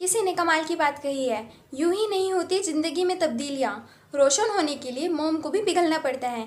किसी ने कमाल की बात कही है, यूं ही नहीं होती जिंदगी में तब्दीलियां, रोशन होने के लिए मोम को भी पिघलना पड़ता है।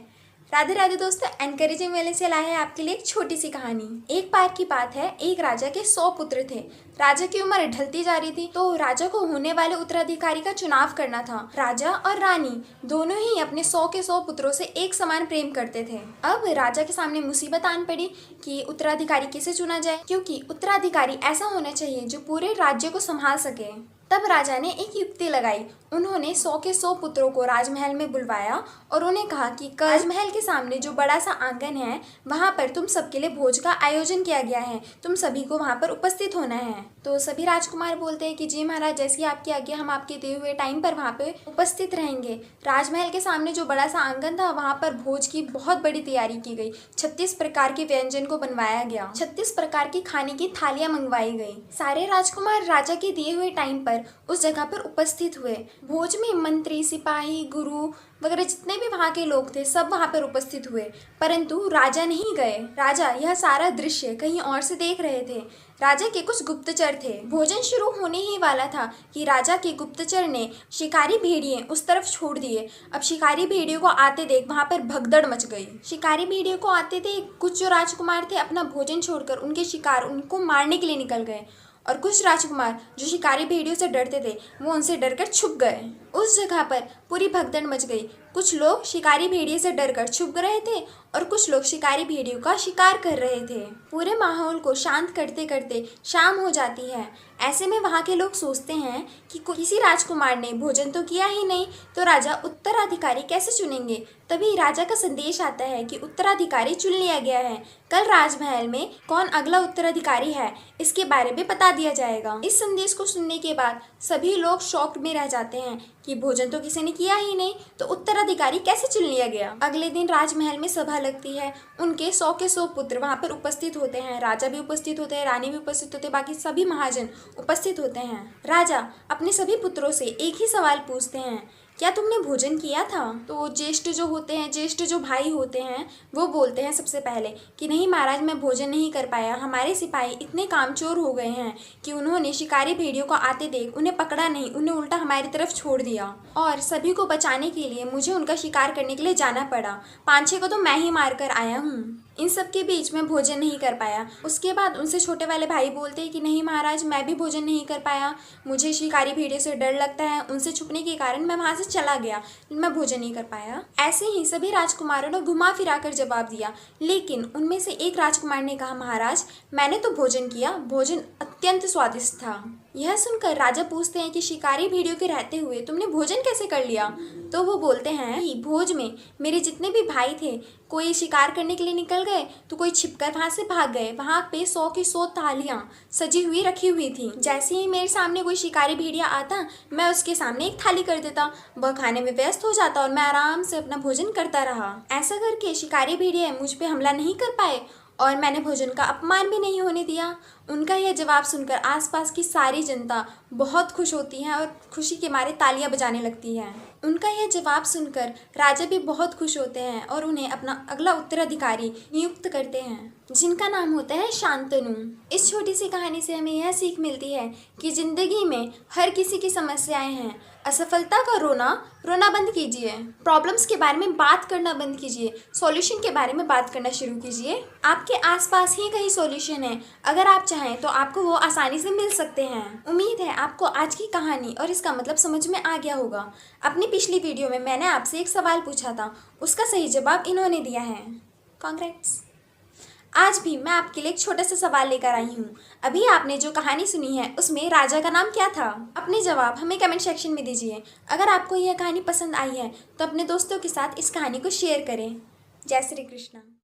राधे राधे दोस्तों, एनकरेजिंग वाले से लाए हैं आपके लिए एक छोटी सी कहानी। एक बार की बात है, एक राजा के 100 पुत्र थे। राजा की उम्र ढलती जा रही थी, तो राजा को होने वाले उत्तराधिकारी का चुनाव करना था। राजा और रानी दोनों ही अपने 100 के 100 पुत्रों से एक समान प्रेम करते थे। अब राजा के सामने मुसीबत आन पड़ी कि उत्तराधिकारी किसे चुना जाए, क्योंकि उत्तराधिकारी ऐसा होना चाहिए जो पूरे राज्य को संभाल सके। तब राजा ने एक युक्ति लगाई। उन्होंने 100 के 100 पुत्रों को राजमहल में बुलवाया और उन्हें कहा कि राजमहल के सामने जो बड़ा सा आंगन है, वहां पर तुम सबके लिए भोज का आयोजन किया गया है, तुम सभी को वहां पर उपस्थित होना है। तो सभी राजकुमार बोलते हैं कि जी महाराज, जैसी आपकी आज्ञा, हम आपके दिए हुए टाइम पर वहां पे उपस्थित रहेंगे। राजमहल के सामने जो बड़ा सा आंगन था, वहां पर भोज की बहुत बड़ी तैयारी की गई। 36 प्रकार के व्यंजन को बनवाया गया, 36 प्रकार की खाने की थालियां मंगवाई गई। सारे राजकुमार राजा के दिए हुए टाइम पर उस जगह पर उपस्थित हुए। भोज में मंत्री, सिपाही, गुरु वगैरह जितने भी वहां के लोग थे, सब वहां पर उपस्थित हुए, परंतु राजा नहीं गए। राजा यह सारा दृश्य कहीं और से देख रहे थे। राजा के कुछ गुप्तचर थे। भोजन शुरू होने ही वाला था कि राजा के गुप्तचर ने शिकारी भेड़िए उस तरफ छोड़ दिए। अब शिकारी भेड़ियों को आते देख वहां पर भगदड़ मच गई। शिकारी भेड़ियों को आते देख कुछ जो राजकुमार थे, अपना भोजन छोड़कर उनके शिकार उनको मारने के लिए निकल गए, और कुछ राजकुमार जो शिकारी भेड़ियों से डरते थे, वो उनसे डरकर छुप गए। उस जगह पर पूरी भगदड़ मच गई। कुछ लोग शिकारी भेड़िए से डरकर छुप रहे थे और कुछ लोग शिकारी भेड़ियों का शिकार कर रहे थे। पूरे माहौल को शांत करते करते शाम हो जाती है। ऐसे में वहाँ के लोग सोचते हैं कि किसी राजकुमार ने भोजन तो किया ही नहीं, तो राजा उत्तराधिकारी कैसे चुनेंगे। तभी राजा का संदेश आता है कि उत्तराधिकारी चुन लिया गया है। कल राजमहल में कौन अगला उत्तराधिकारी है, इसके बारे में बता दिया जाएगा। इस संदेश को सुनने के बाद सभी लोग शॉक में रह जाते हैं कि भोजन तो किसी ने किया ही नहीं, तो उत्तराधिकारी कैसे चुन लिया गया। अगले दिन राजमहल में सभा लगती है। उनके 100 के 100 पुत्र वहां पर उपस्थित होते हैं। राजा भी उपस्थित होते हैं, रानी भी उपस्थित होते हैं, बाकी सभी महाजन उपस्थित होते हैं। राजा अपने सभी पुत्रों से एक ही सवाल पूछते हैं, क्या तुमने भोजन किया था। तो ज्येष्ठ जो होते हैं, ज्येष्ठ जो भाई होते हैं, वो बोलते हैं सबसे पहले कि नहीं महाराज, मैं भोजन नहीं कर पाया। हमारे सिपाही इतने कामचोर हो गए हैं कि उन्होंने शिकारी भेड़ियों को आते देख उन्हें पकड़ा नहीं, उन्हें उल्टा हमारी तरफ छोड़ दिया, और सभी को बचाने के लिए मुझे उनका शिकार करने के लिए जाना पड़ा। 5-6 को तो मैं ही मार कर आया हूँ। इन सब के बीच में भोजन नहीं कर पाया। उसके बाद उनसे छोटे वाले भाई बोलते हैं कि नहीं महाराज, मैं भी भोजन नहीं कर पाया। मुझे शिकारी भेड़ियों से डर लगता है, उनसे छुपने के कारण मैं वहां से चला गया, मैं भोजन नहीं कर पाया। ऐसे ही सभी राजकुमारों ने घुमा फिरा कर जवाब दिया, लेकिन उनमें से एक राजकुमार ने कहा, महाराज मैंने तो भोजन किया, भोजन अत्यंत स्वादिष्ट था। यह सुनकर राजा पूछते हैं कि शिकारी भेड़ियों के रहते हुए तुमने भोजन कैसे कर लिया। तो वो बोलते हैं कि भोज में मेरे जितने भी भाई थे, कोई शिकार करने के लिए निकल गए, तो कोई छिपकर वहां से भाग गए। वहां पे 100 की 100 थालियां सजी हुई रखी हुई थी। जैसे ही मेरे सामने कोई शिकारी भेड़िया आता, मैं उसके सामने एक थाली कर देता, वह खाने में व्यस्त हो जाता और मैं आराम से अपना भोजन करता रहा। ऐसा करके शिकारी भेड़िया मुझ पे हमला नहीं कर पाए और मैंने भोजन का अपमान भी नहीं होने दिया। उनका यह जवाब सुनकर आसपास की सारी जनता बहुत खुश होती है और खुशी के मारे तालियां बजाने लगती है। उनका यह जवाब सुनकर राजा भी बहुत खुश होते हैं और उन्हें अपना अगला उत्तराधिकारी नियुक्त करते हैं, जिनका नाम होता है शांतनु। इस छोटी सी कहानी से हमें यह सीख मिलती है कि जिंदगी में हर किसी की समस्याएं हैं। असफलता का रोना बंद कीजिए, प्रॉब्लम्स के बारे में बात करना बंद कीजिए, सॉल्यूशन के बारे में बात करना शुरू कीजिए। आपके आसपास ही कहीं सॉल्यूशन है, अगर आप चाहें तो आपको वो आसानी से मिल सकते हैं। उम्मीद है आपको आज की कहानी और इसका मतलब समझ में आ गया होगा। अपनी पिछली वीडियो में मैंने आपसे एक सवाल पूछा था, उसका सही जवाब इन्होंने दिया है। कांग्रेट्स। आज भी मैं आपके लिए एक छोटा सा सवाल लेकर आई हूँ। अभी आपने जो कहानी सुनी है, उसमें राजा का नाम क्या था। अपने जवाब हमें कमेंट सेक्शन में दीजिए। अगर आपको यह कहानी पसंद आई है तो अपने दोस्तों के साथ इस कहानी को शेयर करें। जय श्री कृष्ण।